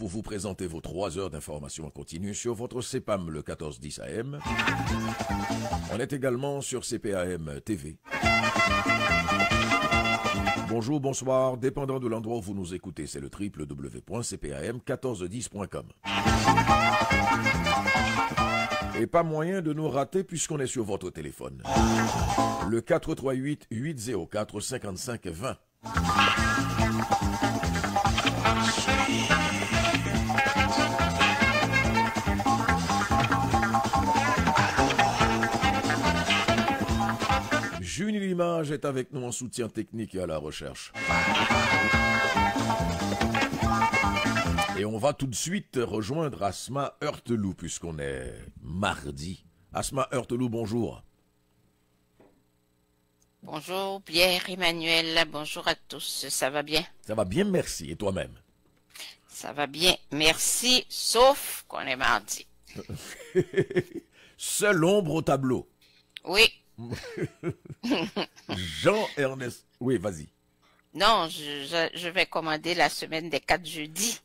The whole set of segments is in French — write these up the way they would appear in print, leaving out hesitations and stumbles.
pour vous présenter vos 3 heures d'information en continu sur votre CPAM le 1410 AM. On est également sur CPAM TV. Bonjour, bonsoir, dépendant de l'endroit où vous nous écoutez, c'est le www.cpam1410.com. Et pas moyen de nous rater puisqu'on est sur votre téléphone. Le 438-804-5520. Junie Limage est avec nous en soutien technique et à la recherche. Et on va tout de suite rejoindre Asma Heurteloup puisqu'on est mardi. Asma Heurteloup, bonjour. Bonjour Pierre-Emmanuel, bonjour à tous, ça va bien? Ça va bien, merci. Et toi-même? Ça va bien, merci, sauf qu'on est mardi. Seule ombre au tableau. Oui. Jean-Ernest. Oui, vas-y. Non, je vais commander la semaine des 4 jeudis.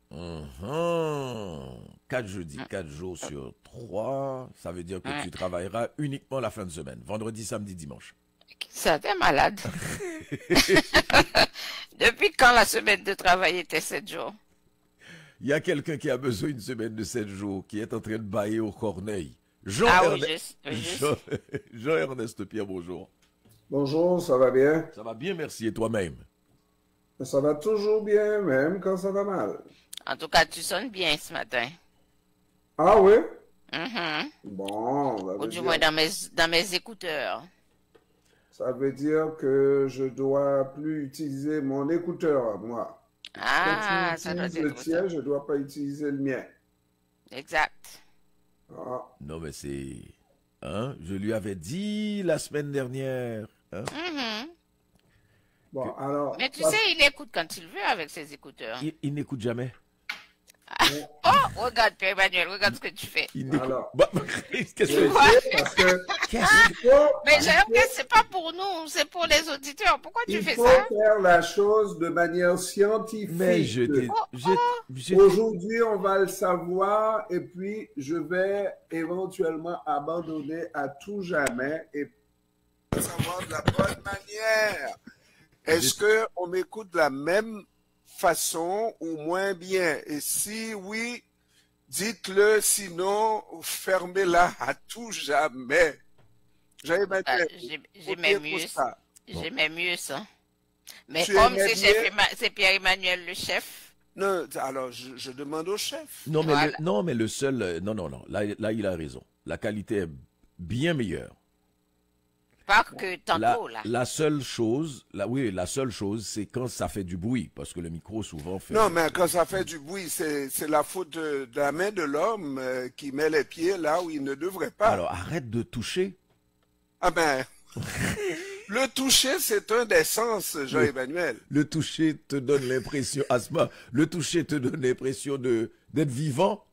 4 jeudis, 4 jours sur 3. Ça veut dire que tu travailleras uniquement la fin de semaine. Vendredi, samedi, dimanche. Ça t'es malade. Depuis quand la semaine de travail était 7 jours? Il y a quelqu'un qui a besoin d'une semaine de 7 jours, qui est en train de bailler au Corneille. Jean-Ernest Pierre, bonjour. Bonjour, ça va bien? Ça va bien, merci. Et toi-même? Ça va toujours bien, même quand ça va mal. En tout cas, tu sonnes bien ce matin. Ah oui? Bon, ou du moins dans mes écouteurs. Ça veut dire que je dois plus utiliser mon écouteur, moi. Ah, quand ça doit être le tien, je dois pas utiliser le mien. Exact. Ah. Non, mais c'est... Hein? Je lui avais dit la semaine dernière. Hein? Bon, alors... Mais tu sais, il écoute quand il veut avec ses écouteurs. Il n'écoute jamais. Oh, regarde Pierre-Emmanuel, regarde ce que tu fais. Alors, qu'est-ce que tu parce que mais j'aime que c'est pas pour nous, c'est pour les auditeurs. Pourquoi tu fais ça? Il faut faire la chose de manière scientifique. Mais aujourd'hui, on va le savoir et puis je vais éventuellement abandonner à tout jamais et savoir de la bonne manière. Est-ce qu'on m'écoute de la même façon ou moins bien? Et si oui, dites-le, sinon fermez-la à tout jamais. J'aimais mieux ça. J'aimais mieux ça. Mais Tu comme c'est Pierre-Emmanuel le chef. Non, alors je demande au chef. Non, mais, le seul... Non. Là, il a raison. La qualité est bien meilleure. Pas que tantôt, là. La seule chose, c'est quand ça fait du bruit, parce que le micro souvent fait... Non, mais quand ça fait du bruit, c'est la faute de la main de l'homme qui met les pieds là où il ne devrait pas. Alors, arrête de toucher. Ah ben, le toucher, c'est un des sens, Jean-Emmanuel. Le toucher te donne l'impression, Asma, le toucher te donne l'impression d'être vivant.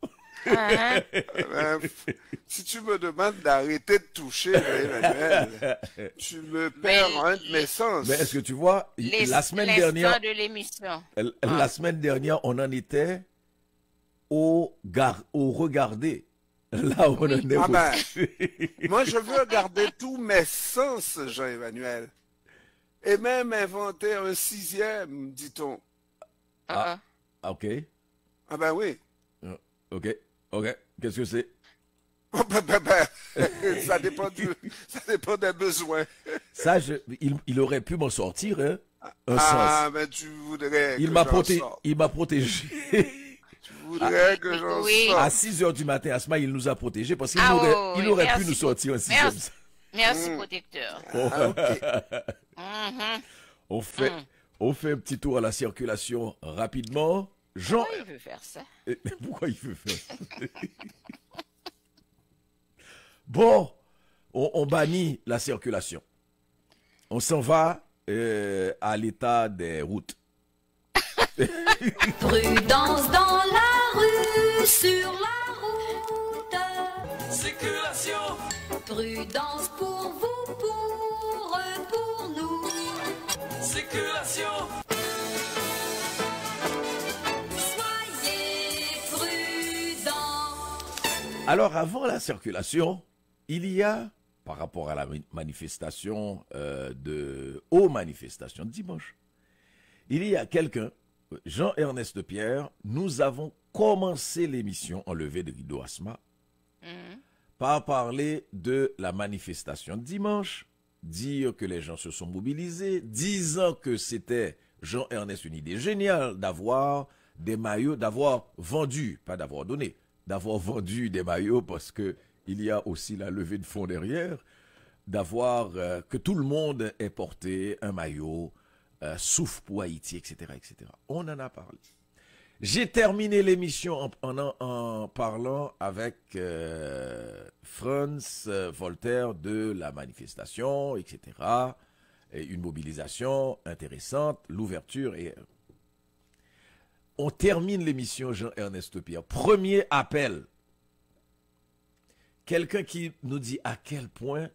Si tu me demandes d'arrêter de toucher, Emmanuel, tu me perds un de mes sens. Mais est-ce que tu vois, la semaine dernière, de l'émission. La semaine dernière, on en était au regarder. Là, on en est moi, je veux regarder tous mes sens, Jean-Emmanuel. Et même inventer un 6e, dit-on. Ok. Ah ben oui. Ok. Qu'est-ce que c'est? Ça dépend des besoins. Ça, il aurait pu m'en sortir, hein? Sens. Mais tu voudrais il m'a protégé. Tu voudrais que j'en sorte. À 6h du matin, Asma, il nous a protégés parce qu'il aurait pu nous sortir un 6e. Merci, protecteur. On fait un petit tour à la circulation rapidement. Pourquoi il veut faire ça? Pourquoi il veut faire ça? Bon, on bannit la circulation. On s'en va à l'état des routes. Prudence dans la rue, sur la route. Circulation. Prudence pour vous, pour nous. Circulation. Alors, avant la circulation, il y a, par rapport à la manifestation aux manifestations de dimanche, il y a quelqu'un, Jean-Ernest Pierre, nous avons commencé l'émission en levée de rideau Asma par parler de la manifestation de dimanche, dire que les gens se sont mobilisés, disant que c'était Jean-Ernest une idée géniale d'avoir des maillots, d'avoir vendu, pas d'avoir donné, d'avoir vendu des maillots parce que il y a aussi la levée de fonds derrière, d'avoir que tout le monde ait porté un maillot, souffle pour Haïti, etc., etc. On en a parlé. J'ai terminé l'émission en parlant avec Franz Voltaire de la manifestation, etc. Et une mobilisation intéressante, l'ouverture. Et on termine l'émission Jean-Ernest Pierre. Premier appel. Quelqu'un qui nous dit à quel point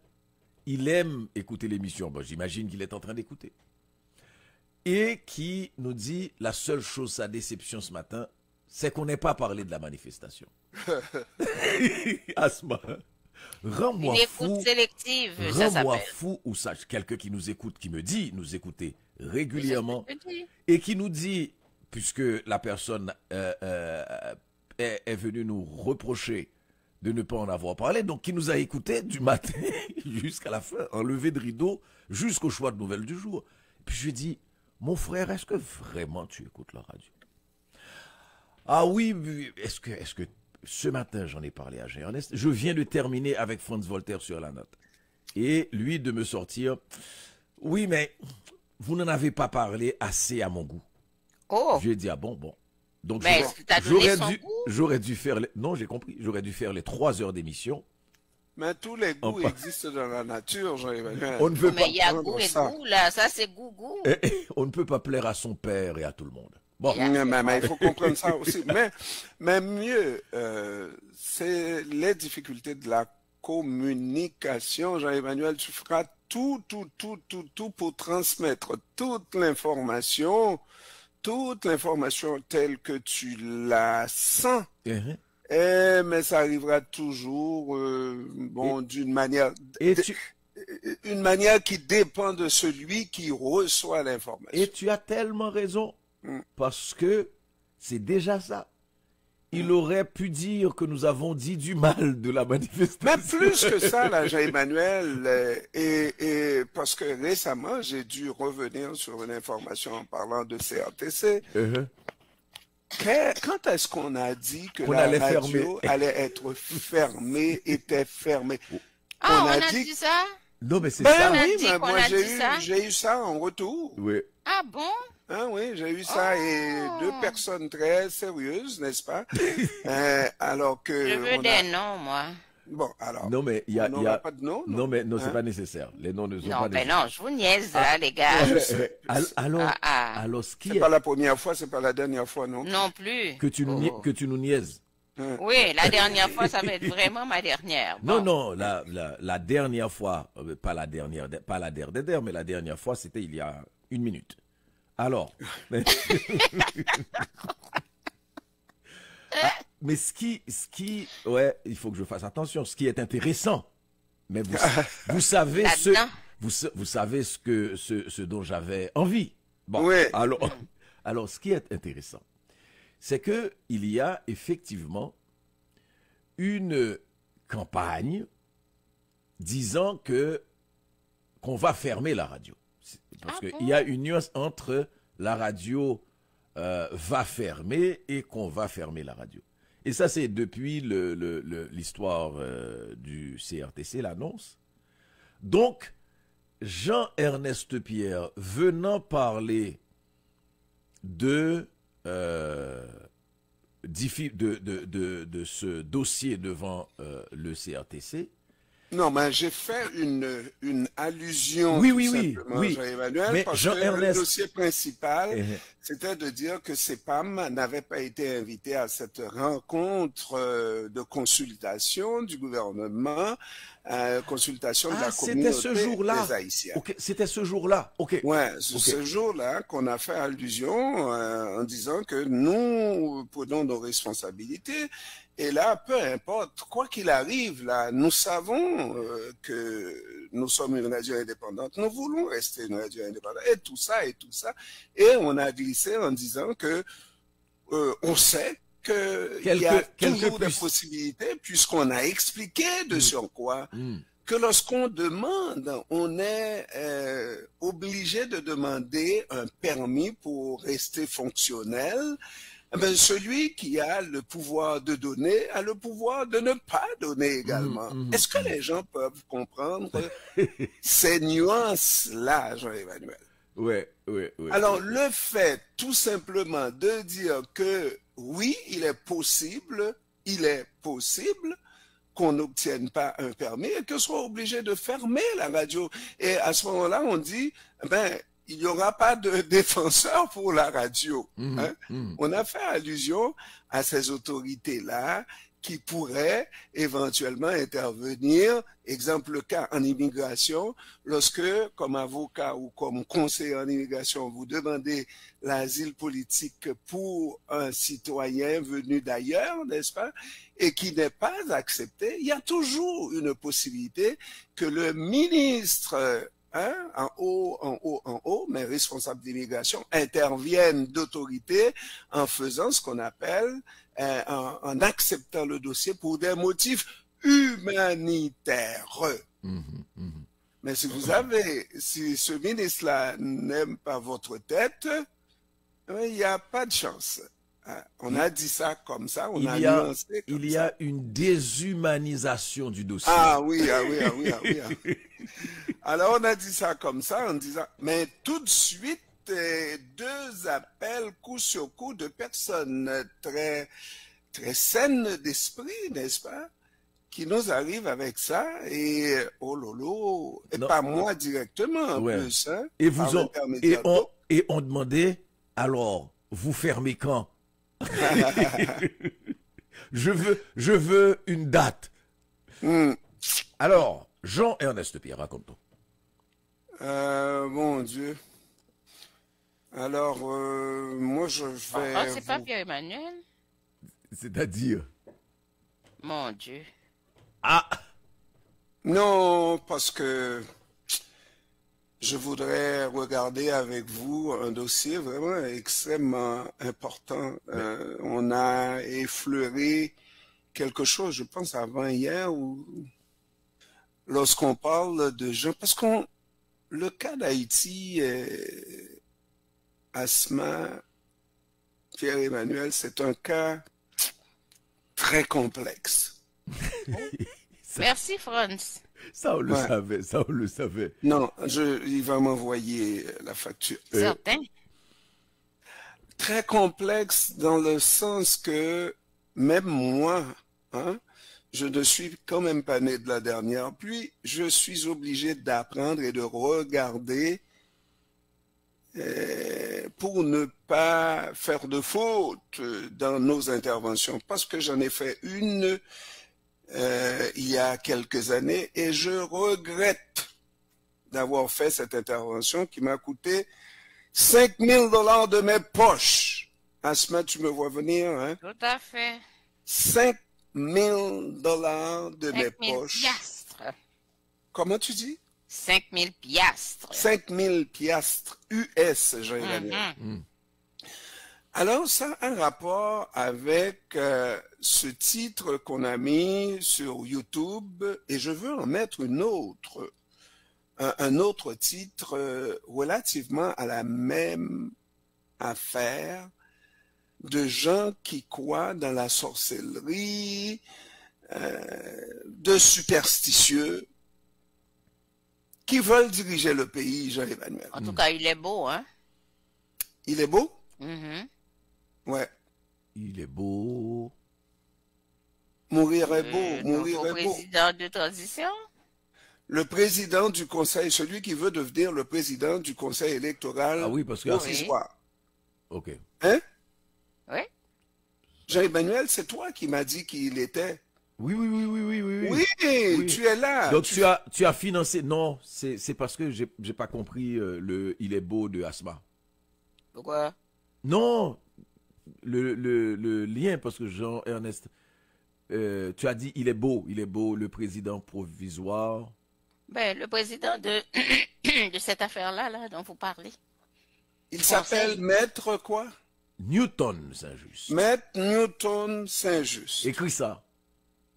il aime écouter l'émission. Bon, j'imagine qu'il est en train d'écouter. Et qui nous dit la seule chose, sa déception ce matin, c'est qu'on n'ait pas parlé de la manifestation. Asma, rends-moi fou. Une écoute sélective, ça Rends-moi s'appelle. fou ou sage. Quelqu'un qui nous écoute, qui me dit nous écouter régulièrement et qui nous dit, puisque la personne est venue nous reprocher de ne pas en avoir parlé, donc qui nous a écouté du matin jusqu'à la fin, en levée de rideau, jusqu'au choix de nouvelles du jour. Puis je lui ai dit, mon frère, est-ce que vraiment tu écoutes la radio? Ah oui, est-ce que ce matin j'en ai parlé à Jean-Ernest, je viens de terminer avec Franz Voltaire sur la note. Et lui de me sortir, oui mais vous n'en avez pas parlé assez à mon goût. Oh, Je lui ai dit, ah bon. Donc mais est-ce que t'as donné son goût? j'aurais dû faire, non j'ai compris, j'aurais dû faire les 3 heures d'émission. Mais tous les goûts existent dans la nature, Jean-Emmanuel. On ne veut Mais il y a prendre goût et ça. goût, là. Ça, c'est goût. On ne peut pas plaire à son père et à tout le monde. Bon, Mais il faut comprendre ça aussi. Mais mieux, c'est les difficultés de la communication. Jean-Emmanuel, tu feras tout pour transmettre toute l'information telle que tu la sens. Mais ça arrivera toujours, d'une manière, une manière qui dépend de celui qui reçoit l'information. Et tu as tellement raison, parce que c'est déjà ça. Il aurait pu dire que nous avons dit du mal de la manifestation. Mais plus que ça, là, Jean-Emmanuel, et parce que récemment, j'ai dû revenir sur une information en parlant de CRTC. Quand est-ce qu'on a dit que la radio allait être fermée, était fermée? Ah, on a dit ça? Non, mais c'est Ben ça. oui, dit mais qu'on moi a dit ça? j'ai eu ça en retour. Oui. Ah bon? Hein, oui, j'ai eu ça et 2 personnes très sérieuses, n'est-ce pas? Alors que Je veux des noms, moi. Bon, alors. Non, mais il y on a n'aura pas de nom? Non, mais non, c'est Hein? pas nécessaire. Les noms ne sont Non, pas ben nécessaires. non, je vous niaise, là, les gars. Alors, ce qui C'est est pas la première fois, c'est pas la dernière fois, non? Non plus. que tu nous niaises. Oui, la dernière fois, ça va être vraiment ma dernière. Bon. Non, la dernière fois, pas la dernière, mais la dernière fois, c'était il y a 1 minute. Alors, mais ce qui, ouais, il faut que je fasse attention. Ce qui est intéressant, mais vous savez vous savez ce dont j'avais envie. Bon, oui. alors, ce qui est intéressant, c'est que il y a effectivement une campagne disant qu'on va fermer la radio. Parce qu'il y a une nuance entre la radio va fermer et qu'on va fermer la radio. Et ça, c'est depuis l'histoire du CRTC, l'annonce. Donc, Jean-Ernest Pierre venant parler de ce dossier devant le CRTC. Non, mais j'ai fait une allusion. Oui. Jean-Emmanuel, parce que le dossier principal, c'était de dire que CEPAM n'avait pas été invité à cette rencontre de consultation du gouvernement consultation de Ah, la c'était ce communauté jour-là. des Haïtiens. Ok, c'était ce jour-là. Ok. Ouais, Ok. ce jour-là qu'on a fait allusion en disant que nous prenons nos responsabilités. Et là, peu importe, quoi qu'il arrive, là, nous savons que nous sommes une radio indépendante. Nous voulons rester une radio indépendante. Et tout ça, et tout ça. Et on a glissé en disant que on sait qu'il y a toujours des possibilités, puisqu'on a expliqué de sur quoi que lorsqu'on demande, on est obligé de demander un permis pour rester fonctionnel. Eh bien, celui qui a le pouvoir de donner a le pouvoir de ne pas donner également. Est-ce que les gens peuvent comprendre ces nuances-là, Jean-Emmanuel? Ouais. Alors, le fait tout simplement de dire que oui, il est possible qu'on n'obtienne pas un permis et que soit obligé de fermer la radio. Et à ce moment-là, on dit, ben, il n'y aura pas de défenseur pour la radio. On a fait allusion à ces autorités-là qui pourraient éventuellement intervenir. Exemple le cas en immigration, lorsque, comme avocat ou comme conseiller en immigration, vous demandez l'asile politique pour un citoyen venu d'ailleurs, n'est-ce pas, et qui n'est pas accepté, il y a toujours une possibilité que le ministre en haut, mais responsable d'immigration, interviennent d'autorité en faisant ce qu'on appelle, en acceptant le dossier pour des motifs humanitaires. Mais si ce ministre-là n'aime pas votre tête, il n'y a pas de chance. On a dit ça comme ça, on a nuancé comme ça. Il y a une déshumanisation du dossier. Ah oui. Alors on a dit ça comme ça en disant, mais tout de suite, deux appels coup sur coup de personnes très, très saines d'esprit, n'est-ce pas, qui nous arrivent avec ça, et oh lolo, et pas moi directement en plus. Hein, et on demandait, alors, vous fermez quand? je veux une date. Alors, Jean-Ernest Pierre, raconte-nous. Mon Dieu. Alors, moi, je vais... Ah, c'est pas Pierre-Emmanuel? C'est-à-dire? Mon Dieu. Ah! Non, parce que je voudrais regarder avec vous un dossier vraiment extrêmement important. On a effleuré quelque chose, je pense, avant-hier, lorsqu'on parle de gens... Parce que le cas d'Haïti, Asma, Pierre-Emmanuel, c'est un cas très complexe. Merci, Franz. Ça, on le savait. Non, il va m'envoyer la facture. Certain. Très complexe dans le sens que même moi, je ne suis quand même pas né de la dernière pluie. Je suis obligé d'apprendre et de regarder pour ne pas faire de faute dans nos interventions. Parce que j'en ai fait une il y a quelques années et je regrette d'avoir fait cette intervention qui m'a coûté $5 000 de mes poches. Asma, tu me vois venir, hein? Tout à fait. $5 000 de mes poches. Piastres. Comment tu dis? 5 000 piastres. 5 000 piastres US, Jean-Emmanuel. Alors, ça a un rapport avec ce titre qu'on a mis sur YouTube, et je veux en mettre un autre titre relativement à la même affaire de gens qui croient dans la sorcellerie, de superstitieux, qui veulent diriger le pays, Jean-Emmanuel. En tout cas, il est beau, hein? Il est beau? Ouais. Il est beau. Mourir est beau, mourir est beau. Le président de transition? Le président du conseil, celui qui veut devenir le président du conseil électoral. Ah oui, parce que... provisoire. Ok. Hein? Oui. Jean-Emmanuel, c'est toi qui m'as dit qu'il était. Oui, oui, oui, oui, oui, oui. Oui, Oui. tu es là. Donc tu as financé. Non, c'est parce que j'ai pas compris le Il est beau de Asma. Pourquoi? Non, le lien, parce que Jean-Ernest, tu as dit il est beau, le président provisoire. Ben, le président de, de cette affaire-là, là, dont vous parlez. Il s'appelle Conseil. Maître quoi? Newton Saint-Just. Maître Newton Saint-Just. Écris ça.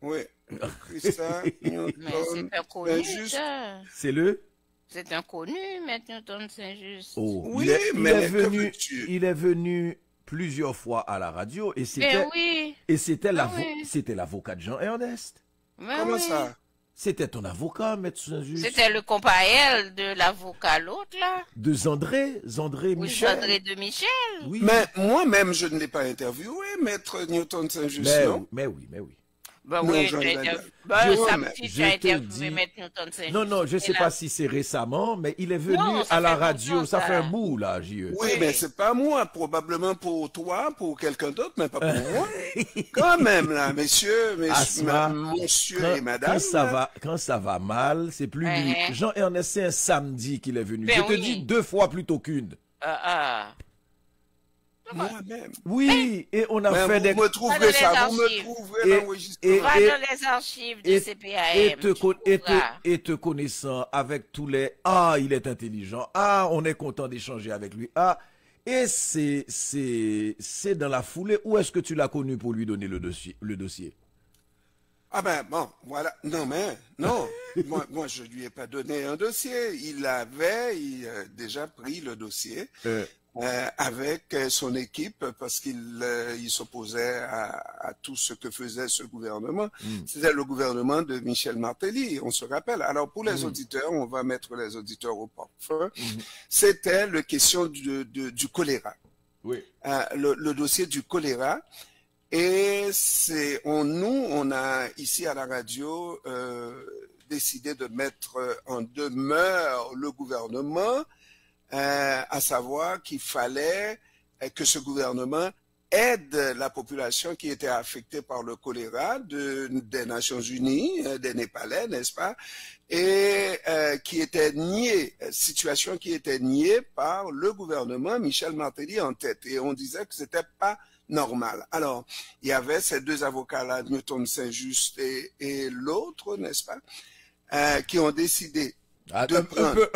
Oui. Christa Mais Newton c'est un connu, Saint-Just. ça. C'est le. C'est un connu, Maître Newton Saint-Just. Oh, Oui, il mais est que venu. veux-tu? Il est venu plusieurs fois à la radio et Ben oui, c'était Ah oui. c'était l'avocat de Jean-Ernest. ben Comment oui. ça? C'était ton avocat, Maître Saint-Just. C'était le compagnon de l'avocat, l'autre, là. De Zandré Oui, Michel. André de Michel. Oui. Mais moi-même, je ne l'ai pas interviewé, Maître Newton Saint-Just, non? mais oui, mais oui. Ben Non, oui, Jean tu as Emmanuel. interviewé. Ben, Je- samedi, tu as je te interviewé dis- Maître Newton Saint-Just. Non, non, je ne sais Et là- pas si c'est récemment, mais il est venu Non, ça à la fait radio. longtemps, Ça ça. fait un bout, là, JE. Oui, Oui. mais c'est pas moi, probablement pour toi, pour quelqu'un d'autre, mais pas pour moi. Quand même, là, messieurs, Asma, monsieur Quand, et madame. quand ça va mal, c'est plus lui. Uh-huh. Jean-Ernest, c'est un samedi qu'il est venu. Ben Je te oui. dis 2 fois plutôt qu'une. Ah. Moi-même. Oui, et on a Mais fait des... vous me Pas trouverez dans ça, les vous me archives. trouverez Et- l'enregistrement. Va et- dans les archives du et CPAM. te, con- tu trouveras. et te connaissant avec tous les ah il est intelligent, ah on est content d'échanger avec lui, ah et c'est dans la foulée. Où est-ce que tu l'as connu pour lui donner le dossier? Ah ben bon, voilà. Non mais, non. moi, je lui ai pas donné un dossier. Il a déjà pris le dossier avec son équipe parce il s'opposait à tout ce que faisait ce gouvernement. C'était le gouvernement de Michel Martelly, on se rappelle. Alors pour les auditeurs, on va mettre les auditeurs au portefeuille. C'était la question du choléra. Oui. Le dossier du choléra. Et on a ici à la radio décidé de mettre en demeure le gouvernement, à savoir qu'il fallait que ce gouvernement aide la population qui était affectée par le choléra des Nations Unies, des Népalais, n'est-ce pas, et qui était situation qui était niée par le gouvernement, Michel Martelly en tête. Et on disait que c'était pas normal. Alors, il y avait ces deux avocats-là, Newton Saint-Just et l'autre, n'est-ce pas, qui ont décidé de prendre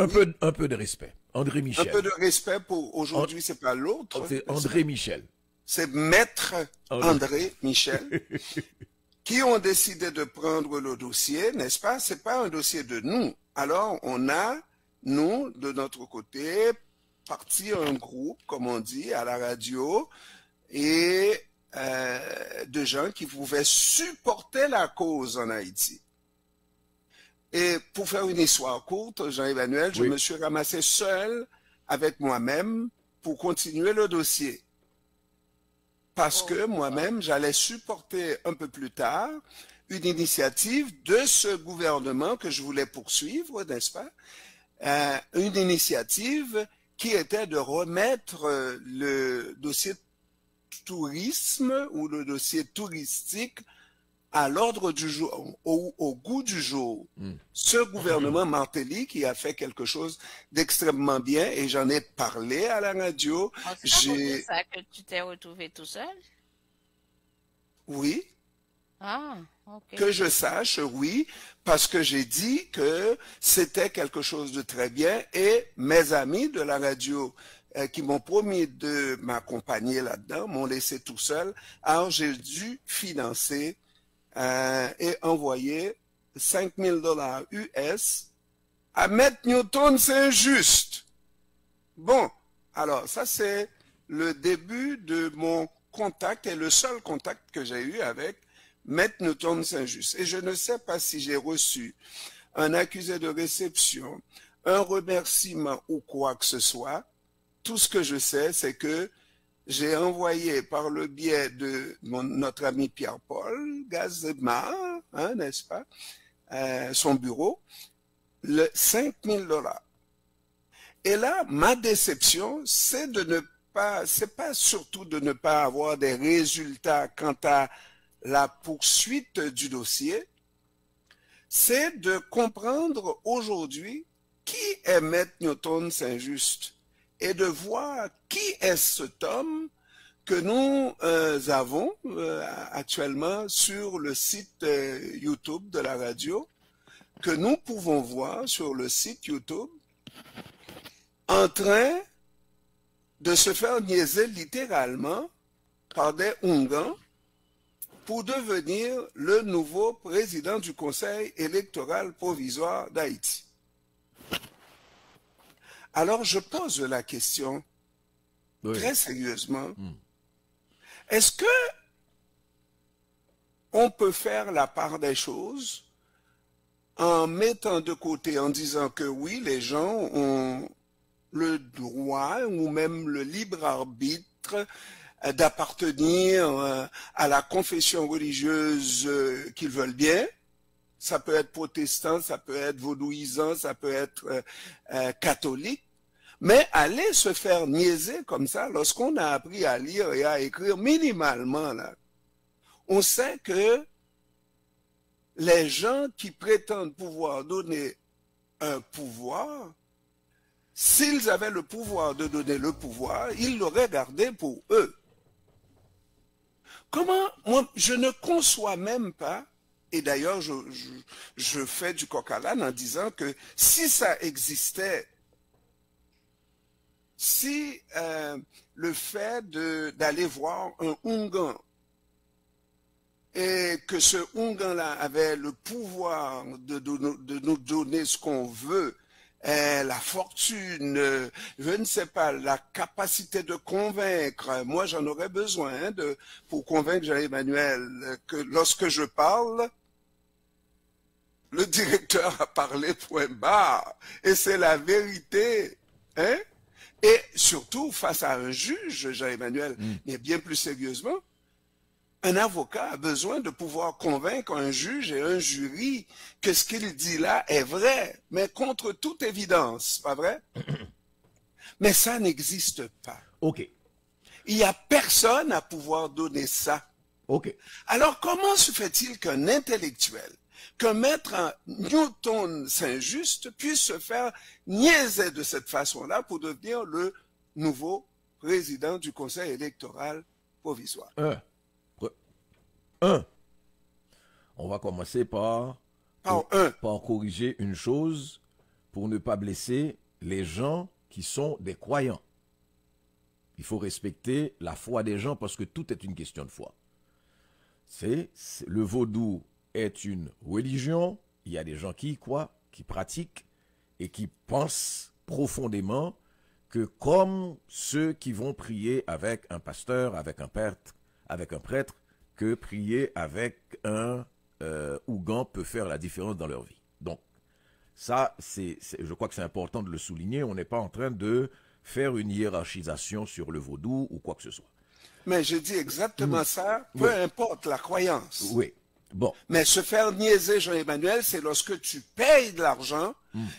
Un peu de respect. André Michel. un peu de respect pour aujourd'hui, c'est pas l'autre. C'est André Michel. C'est Maître André Michel qui ont décidé de prendre le dossier, n'est-ce pas? C'est pas un dossier de nous. Alors, on a, nous, de notre côté, parti un groupe, comme on dit, à la radio, et de gens qui pouvaient supporter la cause en Haïti. Et pour faire une histoire courte, Jean-Emmanuel, je Oui. me suis ramassé seul avec moi-même pour continuer le dossier. Parce que moi-même, j'allais supporter un peu plus tard une initiative de ce gouvernement que je voulais poursuivre, n'est-ce pas? Une initiative qui était de remettre le dossier tourisme ou le dossier touristique à l'ordre du jour, au goût du jour. Ce gouvernement Martelly qui a fait quelque chose d'extrêmement bien, et j'en ai parlé à la radio. C'est ça que tu t'es retrouvé tout seul? Oui, Ah, ok. que je sache, oui, parce que j'ai dit que c'était quelque chose de très bien, et mes amis de la radio qui m'ont promis de m'accompagner là-dedans m'ont laissé tout seul. Alors j'ai dû financer et envoyer $5,000 US à Maître Newton Saint-Just. Bon, alors ça c'est le début de mon contact et le seul contact que j'ai eu avec Maître Newton Saint-Just. Et je ne sais pas si j'ai reçu un accusé de réception, un remerciement ou quoi que ce soit. Tout ce que je sais, c'est que j'ai envoyé par le biais de notre ami Pierre-Paul Gazema, hein, n'est-ce pas, son bureau, le $5,000. Et là, ma déception, c'est de ne pas, c'est pas surtout de ne pas avoir des résultats quant à la poursuite du dossier, c'est de comprendre aujourd'hui qui est Maître Newton Saint-Just et de voir qui est cet homme que nous avons actuellement sur le site YouTube de la radio, que nous pouvons voir sur le site YouTube, en train de se faire niaiser littéralement par des Oungans pour devenir le nouveau président du Conseil électoral provisoire d'Haïti. Alors je pose la question très sérieusement. Est-ce que on peut faire la part des choses en mettant de côté, en disant que oui, les gens ont le droit ou même le libre arbitre d'appartenir à la confession religieuse qu'ils veulent bien. Ça peut être protestant, ça peut être vaudouisant, ça peut être catholique. Mais aller se faire niaiser comme ça, lorsqu'on a appris à lire et à écrire minimalement, là, on sait que les gens qui prétendent pouvoir donner un pouvoir, s'ils avaient le pouvoir de donner le pouvoir, ils l'auraient gardé pour eux. Comment, moi, je ne conçois même pas, et d'ailleurs je fais du coq à l'âne en disant que si ça existait, si le fait d'aller voir un Oungan et que ce Oungan-là avait le pouvoir de nous donner ce qu'on veut, la fortune, je ne sais pas, la capacité de convaincre, moi j'en aurais besoin pour convaincre Jean-Emmanuel que lorsque je parle, le directeur a parlé point barre, et c'est la vérité, hein? Et surtout, face à un juge, Jean-Emmanuel, mais bien plus sérieusement, un avocat a besoin de pouvoir convaincre un juge et un jury que ce qu'il dit là est vrai, mais contre toute évidence, pas vrai? Mais ça n'existe pas. OK. Il n'y a personne à pouvoir donner ça. OK. Alors, comment se fait-il qu'un intellectuel, qu'un maître Newton Saint-Just puisse se faire niaiser de cette façon-là pour devenir le nouveau président du Conseil électoral provisoire? On va commencer par corriger une chose pour ne pas blesser les gens qui sont des croyants. Il faut respecter la foi des gens parce que tout est une question de foi. Le vaudou est une religion, il y a des gens qui y croient, qui pratiquent et qui pensent profondément que comme ceux qui vont prier avec un pasteur, avec un prêtre, que prier avec un Ougan peut faire la différence dans leur vie. Donc, ça, je crois que c'est important de le souligner. On n'est pas en train de faire une hiérarchisation sur le vaudou ou quoi que ce soit. Mais je dis exactement ça, peu importe la croyance. Oui. Bon. Mais se faire niaiser, Jean-Emmanuel, c'est lorsque tu payes de l'argent,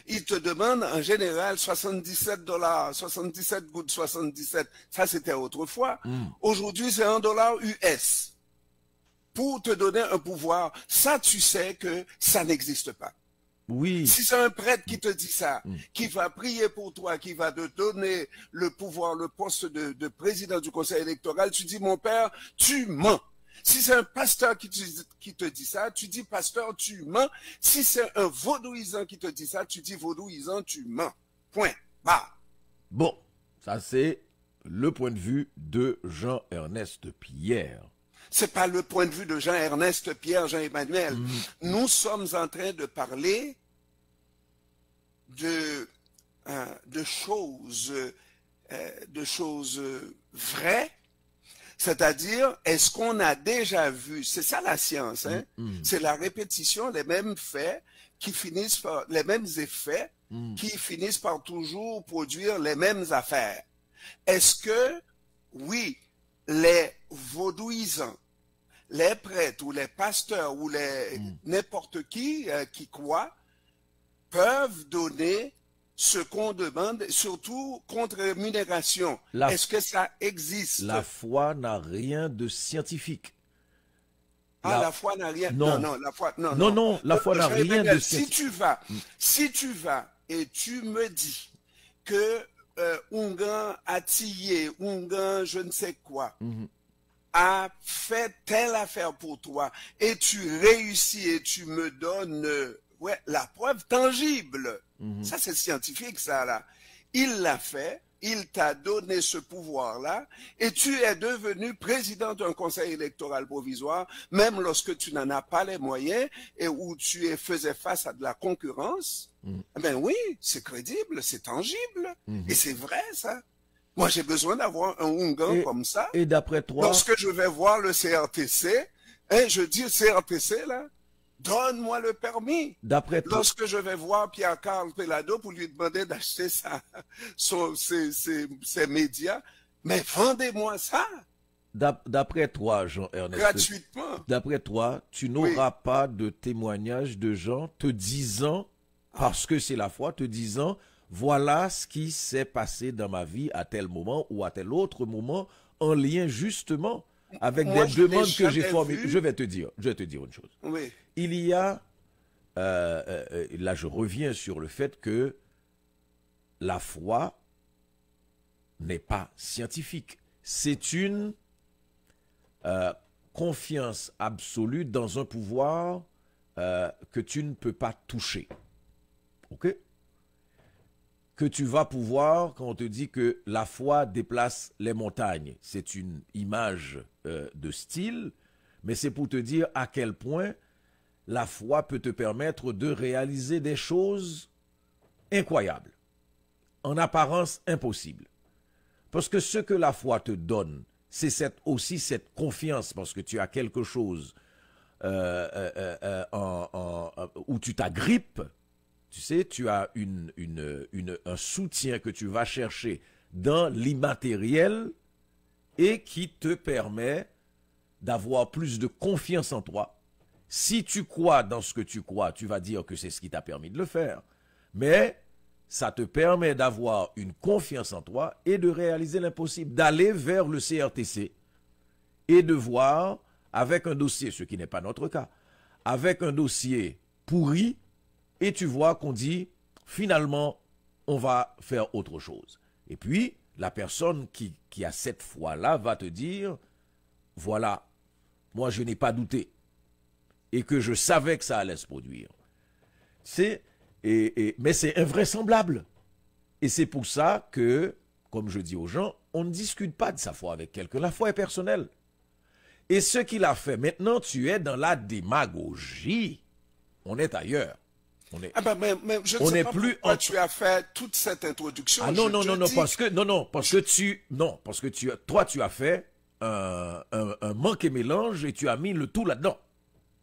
ils te demandent en général 77 $, 77 gouttes 77. Ça, c'était autrefois. Aujourd'hui, c'est $1 US. Pour te donner un pouvoir, ça, tu sais que ça n'existe pas. Oui. Si c'est un prêtre qui te dit ça, qui va prier pour toi, qui va te donner le pouvoir, le poste de président du conseil électoral, tu dis, mon père, tu mens. Si c'est un pasteur qui te dit ça, tu dis, pasteur, tu mens. Si c'est un vaudouisant qui te dit ça, tu dis, vaudouisant, tu mens. Point. Bah. Bon, ça c'est le point de vue de Jean-Ernest Pierre. C'est pas le point de vue de Jean-Ernest Pierre, Jean-Emmanuel. Nous sommes en train de parler de choses vraies, c'est-à-dire, est-ce qu'on a déjà vu, c'est ça la science, hein? C'est la répétition des mêmes faits qui finissent par, les mêmes effets qui finissent par toujours produire les mêmes affaires. Est-ce que, oui, les vaudouisants, les prêtres ou les pasteurs ou les n'importe qui croient, peuvent donner ce qu'on demande, surtout contre rémunération. La- Est-ce que ça existe? La foi n'a rien de scientifique. la foi n'a rien. Non. Non, la foi, non, Non, non, la foi n'a rien de si tu vas et tu me dis que Ungan Atiyé, Ungan je ne sais quoi, a fait telle affaire pour toi et tu réussis et tu me donnes la preuve tangible. Ça, c'est scientifique, ça, là. Il l'a fait. Il t'a donné ce pouvoir-là et tu es devenu président d'un conseil électoral provisoire, même lorsque tu n'en as pas les moyens et où tu faisais face à de la concurrence. Ben oui, c'est crédible, c'est tangible et c'est vrai, ça. Moi, j'ai besoin d'avoir un Ungan comme ça. Et d'après toi... Lorsque je vais voir le CRTC, je dis CRTC, là, donne-moi le permis. D'après toi... Lorsque je vais voir Pierre-Carl Pelado pour lui demander d'acheter ses médias, mais vendez-moi ça. D'après toi, Jean-Ernest... Gratuitement. D'après toi, tu n'auras pas de témoignage de gens te disant, parce que c'est la foi, te disant, voilà ce qui s'est passé dans ma vie à tel moment ou à tel autre moment, en lien justement avec des demandes que j'ai formulées. Je vais te dire une chose. Oui. Il y a, là je reviens sur le fait que la foi n'est pas scientifique. C'est une confiance absolue dans un pouvoir que tu ne peux pas toucher. Ok? Que tu vas pouvoir, quand on te dit que la foi déplace les montagnes, c'est une image de style, mais c'est pour te dire à quel point la foi peut te permettre de réaliser des choses incroyables, en apparence impossibles. Parce que ce que la foi te donne, c'est aussi cette confiance, parce que tu as quelque chose où tu t'agrippes. Tu sais, tu as un soutien que tu vas chercher dans l'immatériel et qui te permet d'avoir plus de confiance en toi. Si tu crois dans ce que tu crois, tu vas dire que c'est ce qui t'a permis de le faire. Mais ça te permet d'avoir une confiance en toi et de réaliser l'impossible, d'aller vers le CRTC et de voir, avec un dossier, ce qui n'est pas notre cas, avec un dossier pourri, et tu vois qu'on dit, finalement, on va faire autre chose. Et puis, la personne qui a cette foi-là va te dire, voilà, moi je n'ai pas douté. Et que je savais que ça allait se produire. Mais c'est invraisemblable. Et c'est pour ça que, comme je dis aux gens, on ne discute pas de sa foi avec quelqu'un. La foi est personnelle. Et ce qu'il a fait, maintenant tu es dans la démagogie. On est ailleurs. Mais je ne sais pas pourquoi tu as fait toute cette introduction. Ah non, parce que toi tu as fait un manque et mélange et tu as mis le tout là-dedans.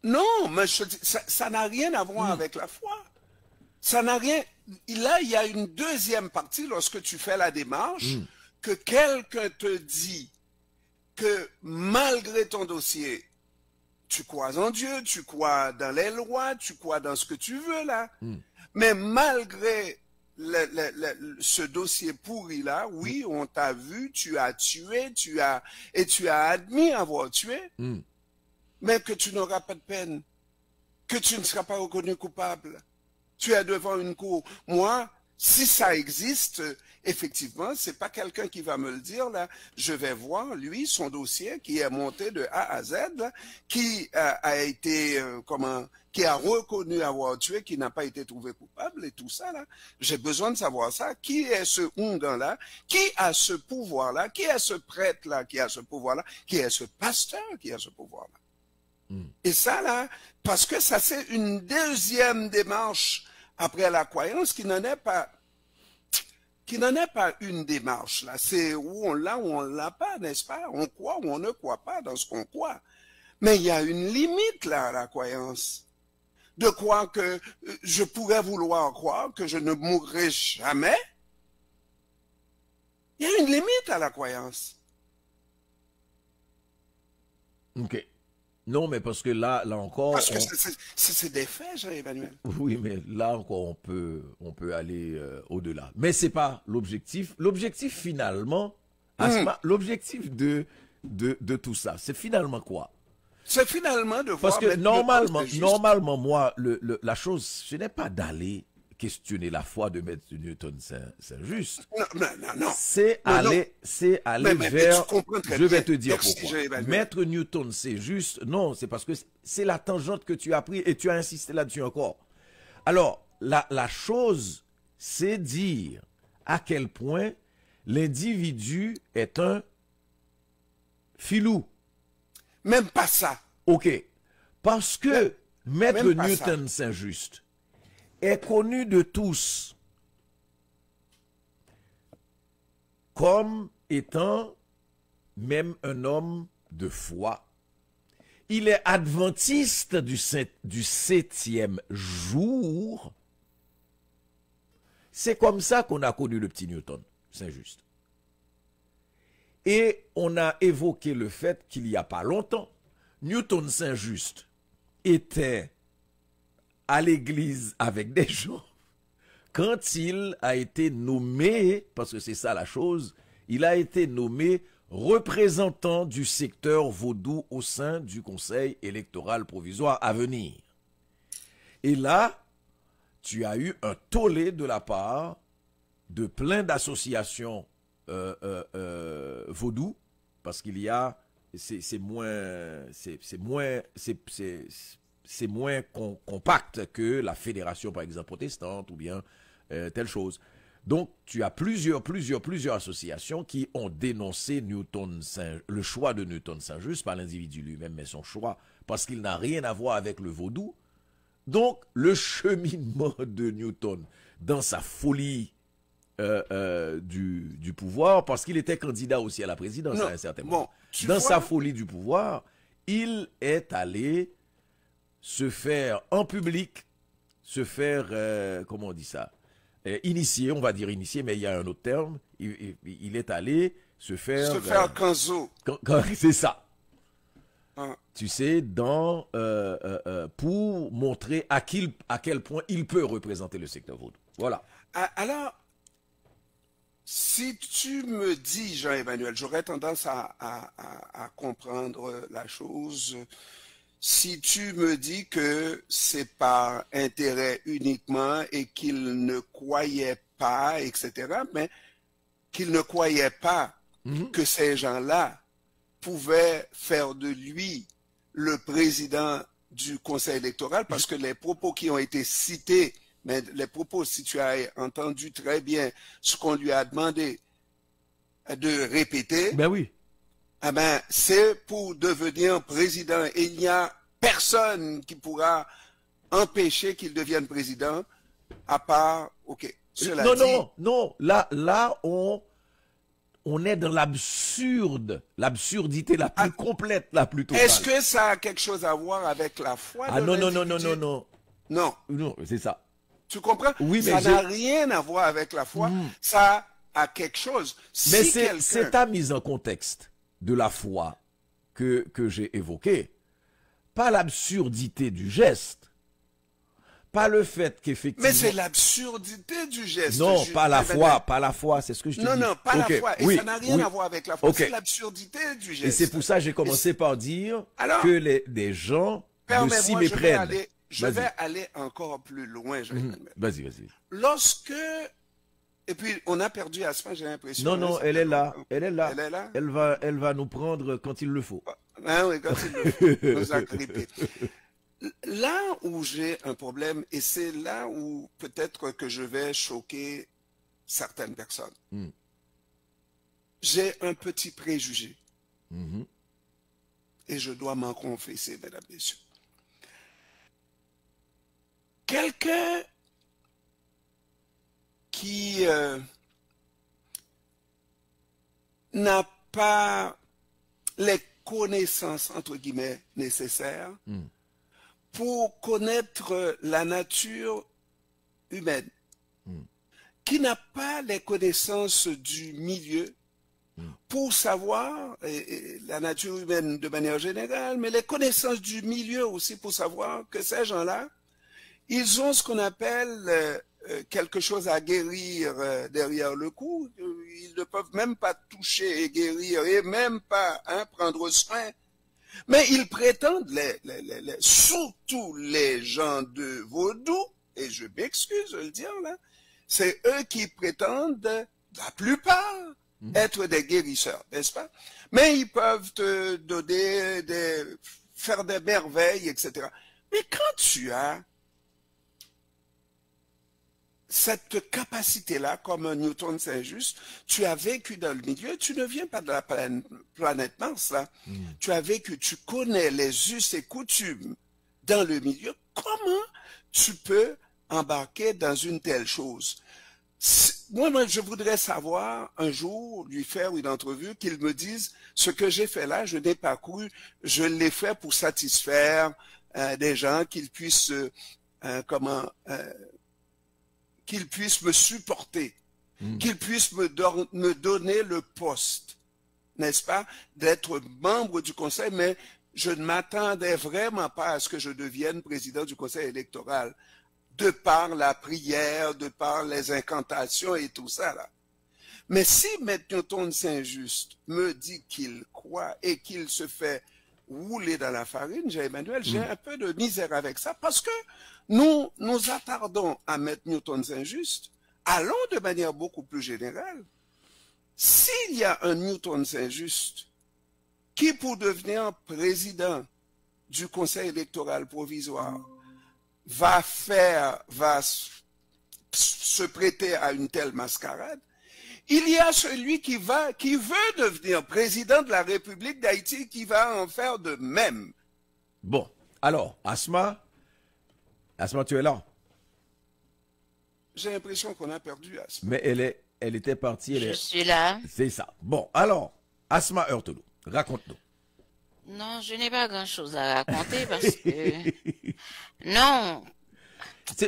Non, mais ça n'a rien à voir avec la foi. Ça n'a rien. Là, il y a une deuxième partie lorsque tu fais la démarche, que quelqu'un te dit que malgré ton dossier, tu crois en Dieu, tu crois dans les lois, tu crois dans ce que tu veux là. Mais malgré ce dossier pourri là, oui, on t'a vu, tu as tué, tu as admis avoir tué, mais que tu n'auras pas de peine, que tu ne seras pas reconnu coupable. Tu es devant une cour. Moi, si ça existe, effectivement, c'est pas quelqu'un qui va me le dire là. Je vais voir lui son dossier qui est monté de A à Z, là, qui a été qui a reconnu avoir tué, qui n'a pas été trouvé coupable et tout ça là. J'ai besoin de savoir ça. Qui est ce Ungan là? Qui a ce pouvoir là? Qui est ce prêtre là qui a ce pouvoir là? Qui est ce pasteur qui a ce pouvoir là? Et ça là, parce que ça c'est une deuxième démarche après la croyance qui n'en est pas une démarche là. C'est où on l'a ou on l'a pas, n'est-ce pas? On croit ou on ne croit pas dans ce qu'on croit. Mais il y a une limite là à la croyance. De croire que je pourrais vouloir croire que je ne mourrai jamais. Il y a une limite à la croyance. Ok. Non, mais parce que là encore... Parce que c'est des faits, Jean-Emmanuel. Oui, mais là encore, on peut aller au-delà. Mais c'est pas l'objectif. L'objectif, finalement, l'objectif de tout ça, c'est finalement quoi? C'est finalement de voir... Parce que mettre le normalement, poste juste. normalement, moi, la chose, ce n'est pas d'aller questionner la foi de Maître Newton Saint-Just. Non. C'est Non, non. aller Mais vers... tu comprends très Je vais bien. te dire Merci, pourquoi. Jean-Emmanuel. Maître Newton, c'est juste... Non, c'est parce que c'est la tangente que tu as pris et tu as insisté là-dessus encore. Alors, la chose, c'est dire à quel point l'individu est un filou. Même pas ça. OK. Parce que Maître même pas Newton Saint-Just est connu de tous comme étant même un homme de foi. Il est adventiste du 7e jour. C'est comme ça qu'on a connu le petit Newton Saint-Just. Et on a évoqué le fait qu'il n'y a pas longtemps, Newton Saint-Just était à l'église avec des gens quand il a été nommé, parce que c'est ça la chose, il a été nommé représentant du secteur vaudou au sein du Conseil électoral provisoire à venir. Et là, tu as eu un tollé de la part de plein d'associations vaudou, parce qu'il y a, c'est moins compact que la fédération, par exemple, protestante, ou bien telle chose. Donc, tu as plusieurs associations qui ont dénoncé le choix de Newton Saint-Just par l'individu lui-même, mais son choix, parce qu'il n'a rien à voir avec le vaudou. Donc, le cheminement de Newton dans sa folie du pouvoir, parce qu'il était candidat aussi à la présidence à un certain moment. Dans sa folie du pouvoir, il est allé se faire en public, comment on dit ça, initier, on va dire initier, mais il y a un autre terme, il est allé se faire canzo. C'est ça. Hein. Tu sais, pour montrer à quel point il peut représenter le secteur vaudou. Voilà. Alors, si tu me dis, Jean-Emmanuel, j'aurais tendance à comprendre la chose. Si tu me dis que c'est par intérêt uniquement et qu'il ne croyait pas, etc., mais qu'il ne croyait pas que ces gens-là pouvaient faire de lui le président du Conseil électoral, parce que les propos qui ont été cités, mais les propos, si tu as entendu très bien ce qu'on lui a demandé de répéter, Ben oui. eh ben, c'est pour devenir président. Et il n'y a personne qui pourra empêcher qu'il devienne président, à part, ok. Cela dit, Non. Là, on est dans l'absurdité la plus complète, la plus totale. est-ce que ça a quelque chose à voir avec la foi de l'individu? Non, Non. c'est ça. Tu comprends? Oui, mais ça n'a rien à voir avec la foi. Ça a quelque chose. Mais Si c'est ta mise en contexte de la foi que j'ai évoquée. Pas l'absurdité du geste. Pas le fait qu'effectivement... Mais c'est l'absurdité du geste. Non, pas la foi, c'est ce que je te dis. Non, pas la foi. Et ça n'a rien à voir avec la foi. Okay. C'est l'absurdité du geste. Et c'est pour ça que j'ai commencé par dire Alors, que des gens ne s'y méprennent. Je vais aller encore plus loin. Vas-y. Lorsque... Et puis, on a perdu Asma, j'ai l'impression. Non, elle est là. Elle est là. Elle va nous prendre quand il le faut. Ah oui, quand il le faut. Nous a grippé. Là où j'ai un problème, et c'est là où peut-être que je vais choquer certaines personnes, j'ai un petit préjugé. Et je dois m'en confesser, mesdames et messieurs. Quelqu'un qui n'a pas les connaissances, entre guillemets, nécessaires pour connaître la nature humaine, qui n'a pas les connaissances du milieu pour savoir la nature humaine de manière générale, mais les connaissances du milieu aussi pour savoir que ces gens-là, ils ont ce qu'on appelle quelque chose à guérir derrière le cou. Ils ne peuvent même pas toucher et guérir et même pas prendre soin Mais ils prétendent, surtout les gens de Vaudou, et je m'excuse de le dire là, c'est eux qui prétendent, la plupart, être des guérisseurs, n'est-ce pas? Mais ils peuvent te donner faire des merveilles, etc. Mais quand tu as cette capacité-là, comme un Newton Saint-Just, tu as vécu dans le milieu, tu ne viens pas de la planète Mars, là. Tu as vécu, tu connais les us et coutumes dans le milieu. Comment tu peux embarquer dans une telle chose? Moi, je voudrais savoir, un jour, lui faire une entrevue, qu'il me dise, ce que j'ai fait là, je n'ai pas cru, je l'ai fait pour satisfaire des gens, qu'ils puissent, qu'ils puissent me supporter, qu'ils puissent me donner le poste, n'est-ce pas, d'être membre du conseil, mais je ne m'attendais vraiment pas à ce que je devienne président du conseil électoral, de par la prière, de par les incantations et tout ça, là. Mais si M. Newton Saint-Just me dit qu'il croit et qu'il se fait rouler dans la farine, Emmanuel, j'ai un peu de misère avec ça, parce que nous nous attardons à mettre Newton Saint-Just, allons de manière beaucoup plus générale. S'il y a un Newton Saint-Just qui, pour devenir président du conseil électoral provisoire, va se prêter à une telle mascarade, il y a celui qui veut devenir président de la République d'Haïti qui va en faire de même. Bon, alors, Asma, tu es là? J'ai l'impression qu'on a perdu Asma. Mais elle était partie. Je suis là. C'est ça. Bon, alors, Asma Heurtelou, raconte-nous. Non, je n'ai pas grand-chose à raconter parce que... Non.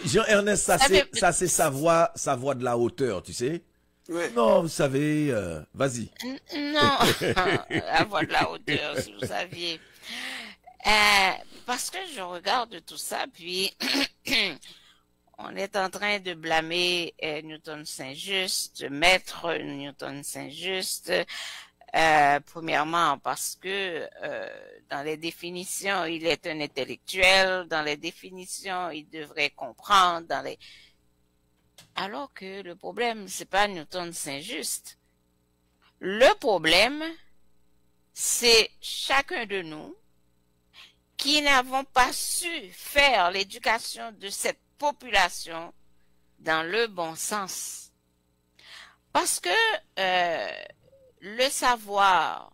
Jean-Ernest, ça c'est sa voix de la hauteur, tu sais? Oui. Non, vous savez, vas-y. Non, la voix de la hauteur, si vous saviez. Parce que je regarde tout ça, puis on est en train de blâmer Newton Saint-Just, maître Newton Saint-Just, premièrement parce que dans les définitions, il est un intellectuel, dans les définitions, il devrait comprendre, alors que le problème, c'est pas Newton Saint-Just. Le problème, c'est chacun de nous qui n'avons pas su faire l'éducation de cette population dans le bon sens. Parce que le savoir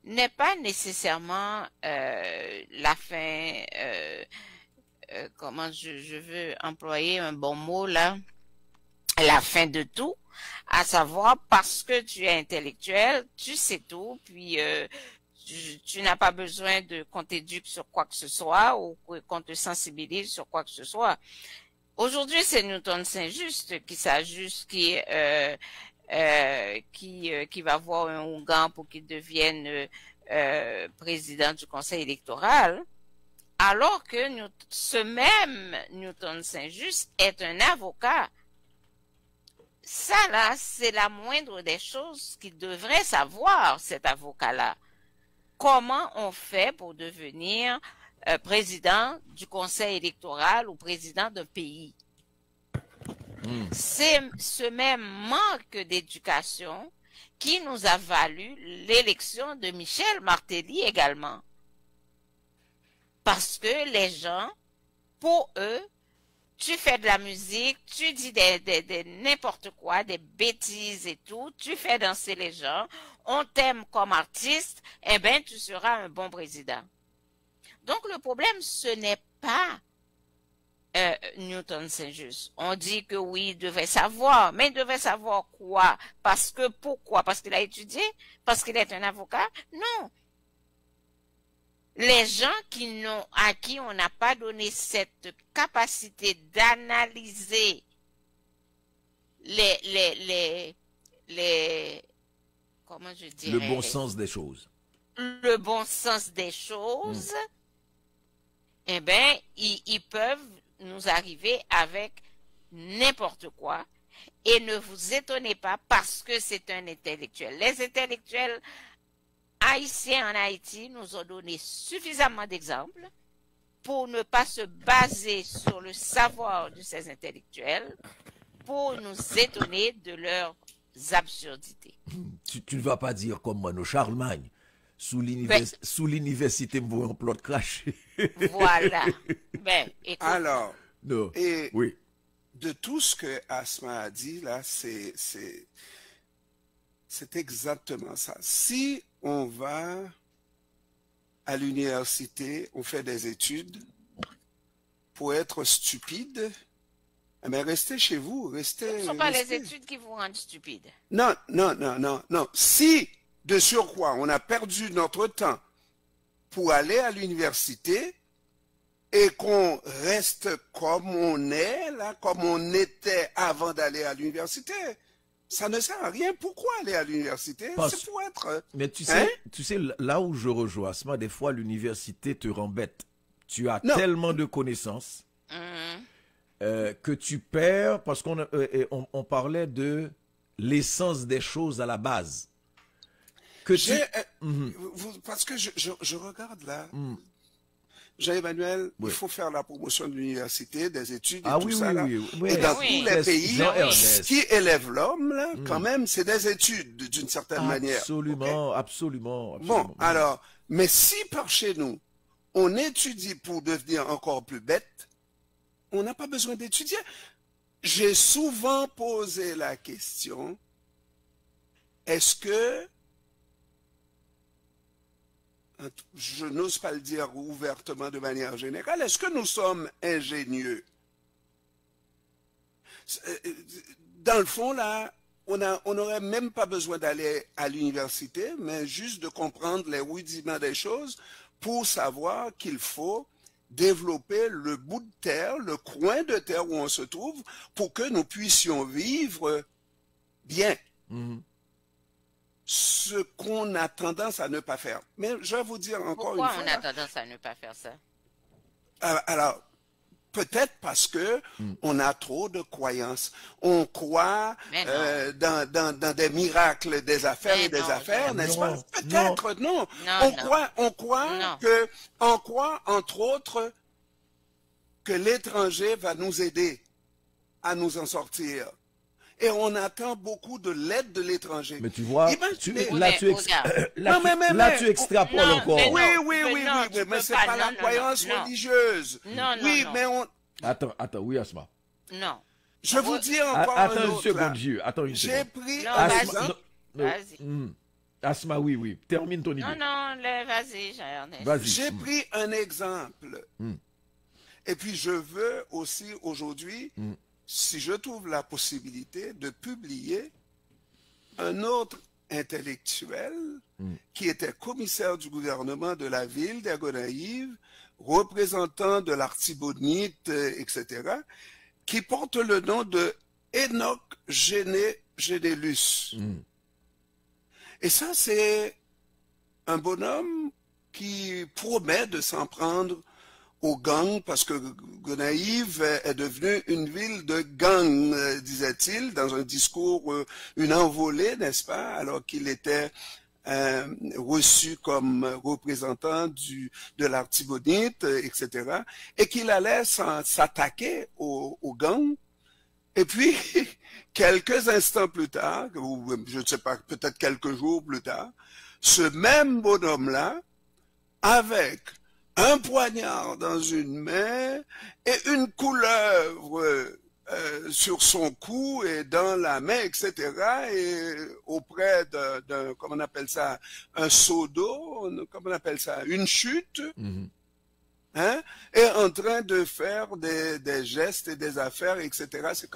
n'est pas nécessairement la fin, comment je veux employer un bon mot là, la fin de tout, à savoir parce que tu es intellectuel, tu sais tout, puis tu n'as pas besoin de qu'on t'éduque sur quoi que ce soit ou qu'on te sensibilise sur quoi que ce soit. Aujourd'hui, c'est Newton Saint-Just qui s'ajuste, qui va voir un Ougan pour qu'il devienne président du conseil électoral, alors que ce même Newton Saint-Just est un avocat. Ça là, c'est la moindre des choses qu'il devrait savoir, cet avocat-là. Comment on fait pour devenir président du conseil électoral ou président d'un pays? C'est ce même manque d'éducation qui nous a valu l'élection de Michel Martelly également. Parce que les gens, pour eux, tu fais de la musique, tu dis n'importe quoi, des bêtises et tout, tu fais danser les gens, on t'aime comme artiste, eh bien, tu seras un bon président. Donc, le problème, ce n'est pas Newton Saint-Just. On dit que oui, il devait savoir, mais il devait savoir quoi? Pourquoi? Parce qu'il a étudié? Parce qu'il est un avocat? Non. Les gens à qui on n'a pas donné cette capacité d'analyser comment je dirais, le bon sens des choses. Le bon sens des choses, eh bien, ils peuvent nous arriver avec n'importe quoi. Et ne vous étonnez pas parce que c'est un intellectuel. Les intellectuels, Haïtiens en Haïti nous ont donné suffisamment d'exemples pour ne pas se baser sur le savoir de ces intellectuels pour nous étonner de leurs absurdités. Tu ne vas pas dire comme moi, Charlemagne. Sous l'université, me voit un plot craché. Voilà. Ben, écoute, Alors, Non. et Oui. de tout ce que Asma a dit, là, c'est exactement ça. Si on va à l'université, on fait des études pour être stupide, mais restez chez vous, restez. ce ne sont pas les restez. études qui vous rendent stupide. Non, non, non, non, non. Si, de surcroît, on a perdu notre temps pour aller à l'université et qu'on reste comme on est, là, comme on était avant d'aller à l'université, ça ne sert à rien. Pourquoi aller à l'université? C'est pour être... Mais tu Hein? sais, là où je rejoins Asma, des fois, l'université te rend bête. Tu as Non. tellement de connaissances que tu perds, parce on parlait de l'essence des choses à la base. Que tu... Parce que je regarde là, Jean-Emmanuel, Oui. il faut faire la promotion de l'université, des études et Ah tout oui, ça. oui, Là. oui, oui. Et dans Oui. tous les pays, Jean-Ernest. ce qui élève l'homme, là, quand même, c'est des études, d'une certaine manière. Absolument, Ok? absolument, Bon, absolument. alors, mais si par chez nous, on étudie pour devenir encore plus bête, on n'a pas besoin d'étudier. J'ai souvent posé la question, est-ce que, je n'ose pas le dire ouvertement de manière générale, est-ce que nous sommes ingénieux? Dans le fond, là, on n'aurait même pas besoin d'aller à l'université, mais juste de comprendre les rudiments des choses pour savoir qu'il faut développer le bout de terre, le coin de terre où on se trouve, pour que nous puissions vivre bien. Ce qu'on a tendance à ne pas faire. Mais je vais vous dire encore Pourquoi une fois. on a tendance à ne pas faire ça? Alors, peut-être parce que on a trop de croyances. On croit Mais non. dans des miracles des affaires Mais et des non, affaires, n'est-ce pas? non, Peut-être, non. Non, On croit, entre autres, que l'étranger va nous aider à nous en sortir. Et on attend beaucoup de l'aide de l'étranger. Mais tu vois, Imaginez- là, tu extrapoles Non, encore. mais Oui, non, oui, mais oui, non, oui, tu mais peux c'est pas, pas la non, croyance non. religieuse. Non, non, oui, non. mais Attends, oui, Asma. Non. je vous dis encore un Attends une autre, là. seconde, Dieu. Attends une J'ai seconde. pris Non, un vas-y. exemple. Vas-y. Asma, oui. Termine ton idée. Non, vas-y, Jean-Ernest. Vas-y. J'ai pris un exemple. Et puis je veux aussi aujourd'hui, si je trouve la possibilité de publier un autre intellectuel qui était commissaire du gouvernement de la ville d'Agonaïve, représentant de l'Artibonite, etc., qui porte le nom de Enoch Génélus. Et ça, c'est un bonhomme qui promet de s'en prendre aux gangs, parce que Gonaïve est devenue une ville de gangs, disait-il, dans un discours, une envolée, n'est-ce pas, alors qu'il était reçu comme représentant de l'Artibonite, etc., et qu'il allait s'attaquer aux gangs. Et puis, quelques instants plus tard, ou je ne sais pas, peut-être quelques jours plus tard, ce même bonhomme-là, avec un poignard dans une main et une couleuvre sur son cou et dans la main, etc., et auprès d'un, comment on appelle ça, un seau d'eau, comment on appelle ça, une chute, hein, et en train de faire des gestes et des affaires, etc. C'est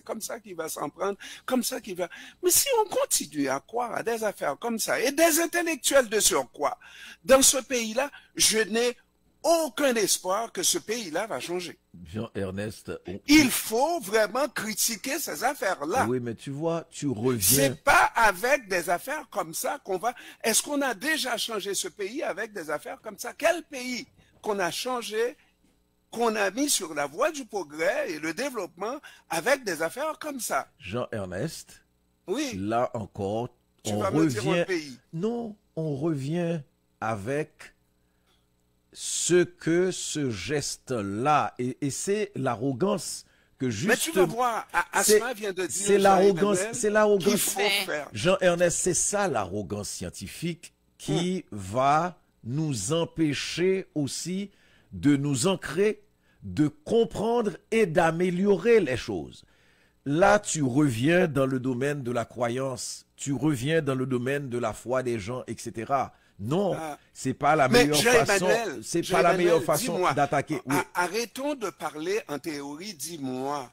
comme ça qu'il va s'en prendre, comme ça qu'il va... Mais si on continue à croire à des affaires comme ça, et des intellectuels de surcroît, dans ce pays-là, je n'ai aucun espoir que ce pays-là va changer. Jean-Ernest. Il faut vraiment critiquer ces affaires-là. Oui, mais tu vois, tu reviens. C'est pas avec des affaires comme ça qu'on va... Est-ce qu'on a déjà changé ce pays avec des affaires comme ça? Quel pays qu'on a changé, qu'on a mis sur la voie du progrès et le développement avec des affaires comme ça? Jean-Ernest, Oui, là encore, tu on vas me dire un revient. pays. Non, on revient avec ce que ce geste-là, et c'est l'arrogance que juste... Mais tu vas voir, Asma vient de dire... C'est l'arrogance, c'est l'arrogance. Qu'il faut faire. Jean-Ernest, c'est ça l'arrogance scientifique qui va nous empêcher aussi de nous ancrer, de comprendre et d'améliorer les choses. Là, tu reviens dans le domaine de la croyance, tu reviens dans le domaine de la foi des gens, etc. Non, c'est pas la meilleure façon. C'est pas la meilleure façon d'attaquer. Oui. Arrêtons de parler en théorie. Dis-moi.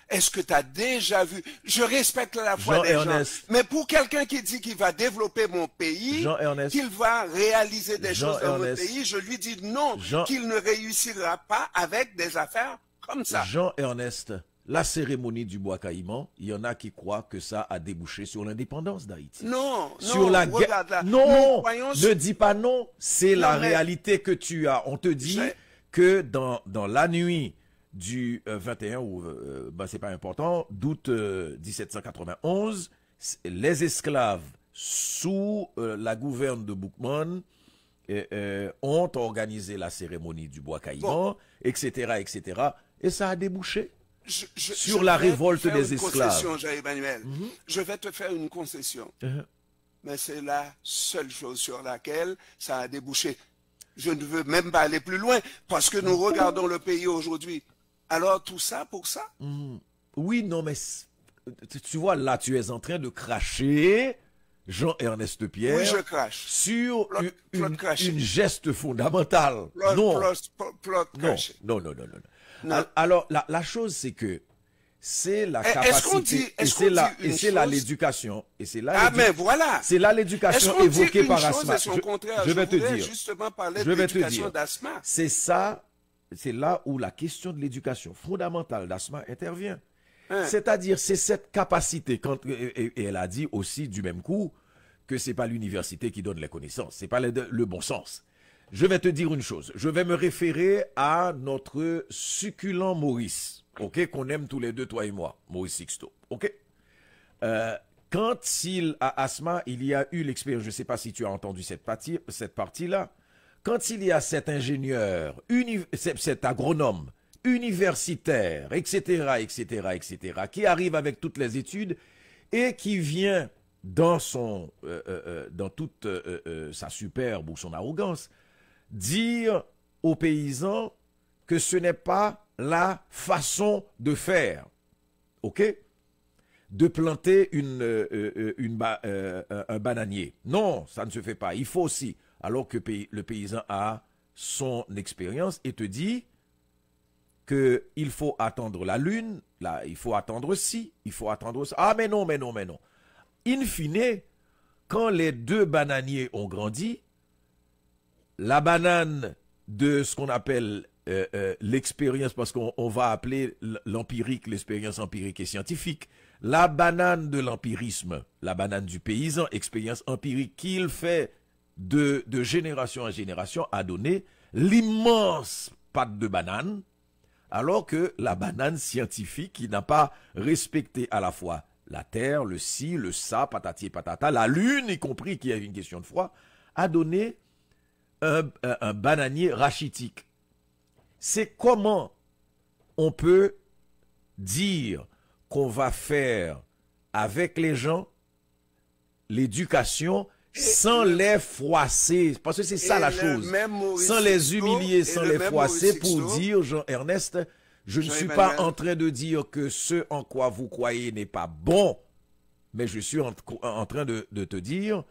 Est-ce que tu as déjà vu? Je respecte la foi des gens. Mais pour quelqu'un qui dit qu'il va développer mon pays, qu'il va réaliser des choses dans mon pays, je lui dis non, qu'il ne réussira pas avec des affaires comme ça. Jean-Ernest, la cérémonie du bois caïman, il y en a qui croient que ça a débouché sur l'indépendance d'Haïti. Non, sur non, la regarde là. Non, ne dis pas non. C'est la réalité que tu as. On te dit que dans la nuit du 21 ou c'est pas important, d'août 1791, les esclaves sous la gouverne de Boukman ont organisé la cérémonie du bois caïman, etc., etc. Et ça a débouché sur la révolte des esclaves. Jean-Emmanuel. Je vais te faire une concession. Mais c'est la seule chose sur laquelle ça a débouché. Je ne veux même pas aller plus loin parce que nous regardons le pays aujourd'hui. Alors tout ça pour ça? Oui, non, mais tu vois, là, tu es en train de cracher, Jean-Ernest Pierre, oui, je crache. Sur une geste fondamentale. Non. Alors, la chose, c'est que c'est la capacité, et c'est là l'éducation, et c'est là voilà. C'est là l'éducation évoquée par Asma. Je vais te dire. Justement parler de l'éducation d'Asma. C'est ça, c'est là où la question de l'éducation fondamentale d'Asma intervient. C'est-à-dire, c'est cette capacité, et elle a dit aussi du même coup que c'est pas l'université qui donne les connaissances, c'est pas le bon sens. Je vais te dire une chose, je vais me référer à notre succulent Maurice, ok, qu'on aime tous les deux, toi et moi, Maurice Sixto, ok. Quand Asma, il y a eu l'expérience, je ne sais pas si tu as entendu cette partie-là, quand il y a cet ingénieur, cet agronome, universitaire, etc., etc., etc., qui arrive avec toutes les études et qui vient dans toute sa superbe ou son arrogance, dire aux paysans que ce n'est pas la façon de faire, ok? De planter un bananier. Non, ça ne se fait pas. Il faut aussi, alors que le paysan a son expérience et te dit qu'il faut attendre la lune, là, il faut attendre ci, il faut attendre ça. Ah, mais non, mais non, mais non. In fine, quand les deux bananiers ont grandi, la banane de ce qu'on appelle l'expérience, parce qu'on va appeler l'empirique, l'expérience empirique et scientifique, la banane de l'empirisme, la banane du paysan, expérience empirique qu'il fait de génération en génération, a donné l'immense pâte de banane, alors que la banane scientifique, qui n'a pas respecté à la fois la terre, le ci, le ça, patati et patata, la lune, y compris, qui a une question de froid, a donné un bananier rachitique. C'est comment on peut dire qu'on va faire avec les gens l'éducation sans les froisser, parce que c'est ça la chose, sans les humilier, sans les froisser, pour dire, Jean-Ernest, je ne suis pas en train de dire que ce en quoi vous croyez n'est pas bon, mais je suis en train de te dire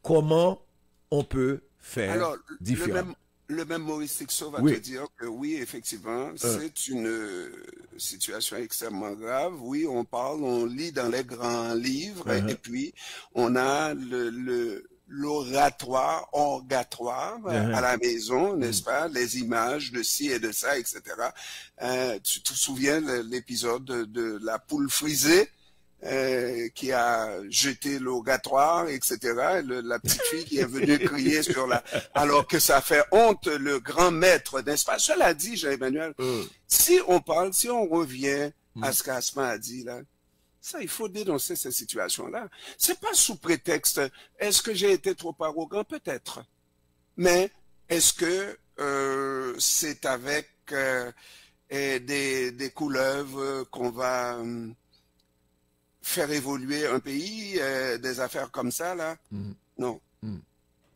comment on peut faire différemment. Le même Maurice Sixto va te dire que oui, effectivement, c'est une situation extrêmement grave. Oui, on parle, on lit dans les grands livres, et puis on a l'oratoire, orgatoire à la maison, n'est-ce pas? Les images de ci et de ça, etc. Tu te souviens l'épisode de la poule frisée? Qui a jeté l'oratoire, etc. La petite fille qui est venue crier alors que ça fait honte le grand maître, n'est-ce pas? Cela dit, Jean-Emmanuel, si on revient à ce qu'Asma a dit là, Ça, il faut dénoncer ces situations-là. C'est pas sous prétexte, est-ce que j'ai été trop arrogant? Peut-être. Mais est-ce que c'est avec des couleuvres qu'on va faire évoluer un pays, des affaires comme ça, là? Non.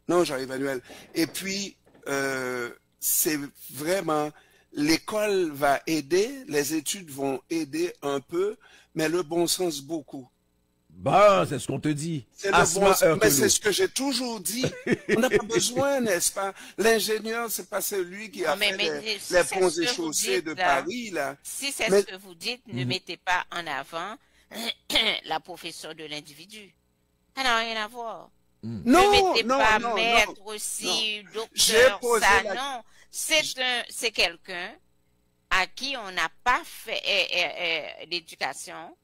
Non, Jean-Emmanuel. Et puis, c'est vraiment, l'école va aider, les études vont aider un peu, mais le bon sens beaucoup. Bah, c'est ce qu'on te dit. C'est le bon sens, mais c'est ce que j'ai toujours dit. On n'a pas besoin, n'est-ce pas? L'ingénieur, c'est pas celui qui a fait les ponts et chaussées de Paris, là. Si c'est ce que vous dites, ne mettez pas en avant la profession de l'individu. Ça n'a rien à voir. Non, ne mettez pas non, maître non, aussi, non. docteur, ça, non. C'est quelqu'un à qui on n'a pas fait l'éducation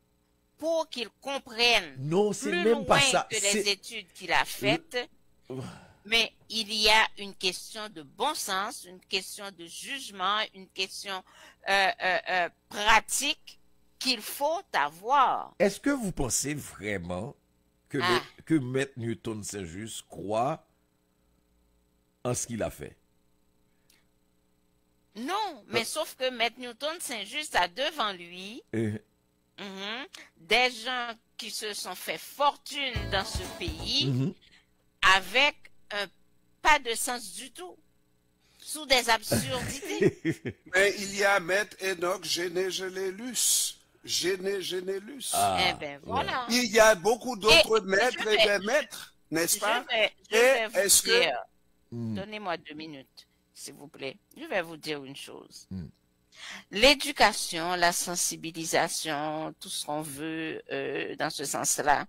pour qu'il comprenne plus même loin pas ça. que les études qu'il a faites. Mais il y a une question de bon sens, une question de jugement, une question pratique qu'il faut avoir. Est-ce que vous pensez vraiment que Maître Newton Saint-Just croit en ce qu'il a fait? Non, mais sauf que Maître Newton Saint-Just a devant lui des gens qui se sont fait fortune dans ce pays avec pas de sens du tout, sous des absurdités. Mais il y a Maître Enoch Génélus. Génélus. Eh bien, voilà. Il y a beaucoup d'autres maîtres et des maîtres, n'est-ce pas? Est-ce que... Donnez-moi 2 minutes, s'il vous plaît. Je vais vous dire une chose. L'éducation, la sensibilisation, tout ce qu'on veut dans ce sens-là,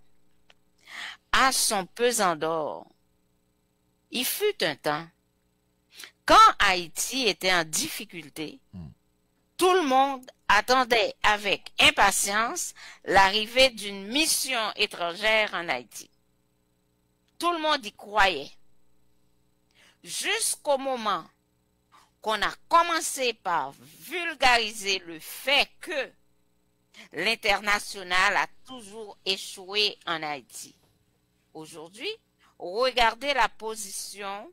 a son pesant d'or. Il fut un temps, quand Haïti était en difficulté, tout le monde attendait avec impatience l'arrivée d'une mission étrangère en Haïti. Tout le monde y croyait. Jusqu'au moment qu'on a commencé par vulgariser le fait que l'international a toujours échoué en Haïti. Aujourd'hui, regardez la position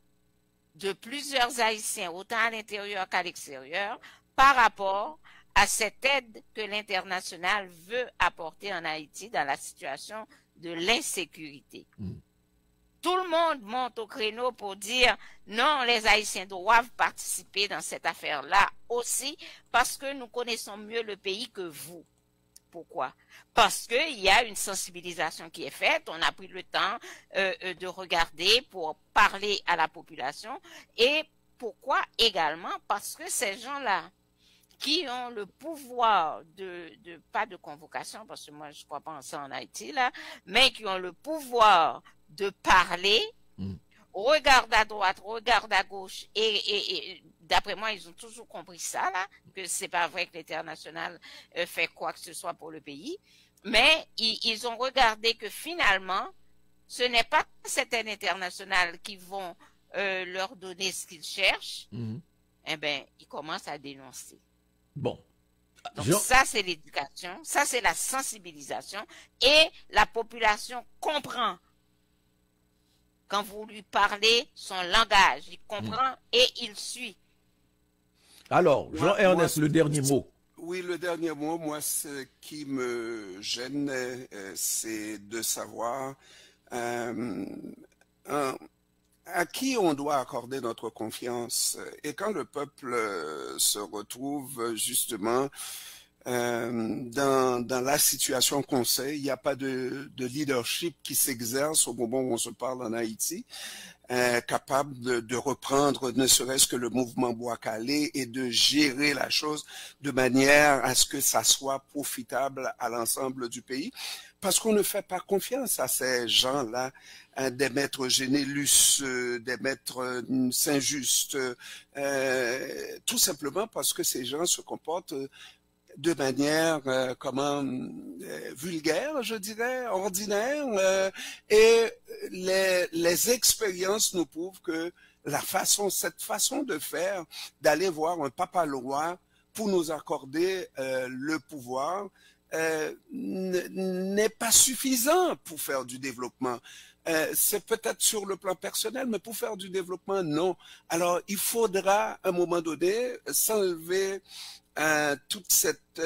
de plusieurs Haïtiens, autant à l'intérieur qu'à l'extérieur, par rapport à cette aide que l'international veut apporter en Haïti dans la situation de l'insécurité. Tout le monde monte au créneau pour dire non, les Haïtiens doivent participer dans cette affaire-là aussi parce que nous connaissons mieux le pays que vous. Pourquoi? Parce qu'il y a une sensibilisation qui est faite, on a pris le temps de regarder pour parler à la population. Et pourquoi également? Parce que ces gens-là qui ont le pouvoir pas de convocation, parce que moi je ne crois pas en ça en Haïti, là, mais qui ont le pouvoir de parler, regarde à droite, regarde à gauche, et d'après moi, ils ont toujours compris ça, là, que c'est pas vrai que l'international fait quoi que ce soit pour le pays, mais ils ont regardé que finalement, ce n'est pas cette aide internationale qui vont leur donner ce qu'ils cherchent, eh bien, ils commencent à dénoncer. Bon. Donc ça, c'est l'éducation, ça, c'est la sensibilisation, et la population comprend. Quand vous lui parlez son langage, il comprend et il suit. Alors, Jean-Ernest, le dernier mot. Oui, le dernier mot, moi, ce qui me gêne, c'est de savoir à qui on doit accorder notre confiance. Et quand le peuple se retrouve justement dans la situation qu'on sait, il n'y a pas de leadership qui s'exerce au moment où on se parle en Haïti, capable de reprendre ne serait-ce que le mouvement Bois-Calais et de gérer la chose de manière à ce que ça soit profitable à l'ensemble du pays. Parce qu'on ne fait pas confiance à ces gens-là, des maîtres Génélus, des maîtres Saint-Just, tout simplement parce que ces gens se comportent de manière vulgaire, je dirais, ordinaire, et les expériences nous prouvent que cette façon de faire, d'aller voir un papa roi pour nous accorder le pouvoir, n'est pas suffisant pour faire du développement. C'est peut-être sur le plan personnel, mais pour faire du développement, non. Alors, il faudra, à un moment donné, s'enlever toute cette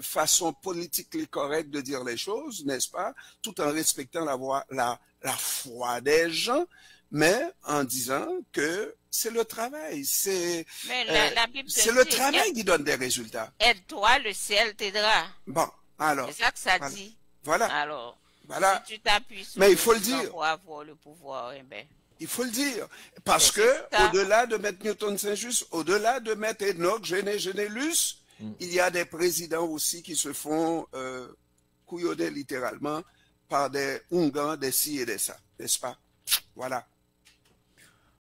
façon politiquement correcte de dire les choses, n'est-ce pas, tout en respectant la foi des gens, mais en disant que c'est le travail, c'est la Bible te le dit, travail qui donne des résultats. Aide-toi, le ciel t'aidera. Bon, alors. C'est ça que ça voilà. dit. Voilà. Alors, Voilà. si tu t'appuies sur Mais il faut le gens dire. pour avoir le pouvoir, eh ben, Il faut le dire. Parce Mais que, c'est ça. au-delà de Maître Newton Saint-Just, au-delà de Maître Enoch Génélus, il y a des présidents aussi qui se font couillonner littéralement par des Hungans, des ci et des ça. N'est-ce pas? Voilà.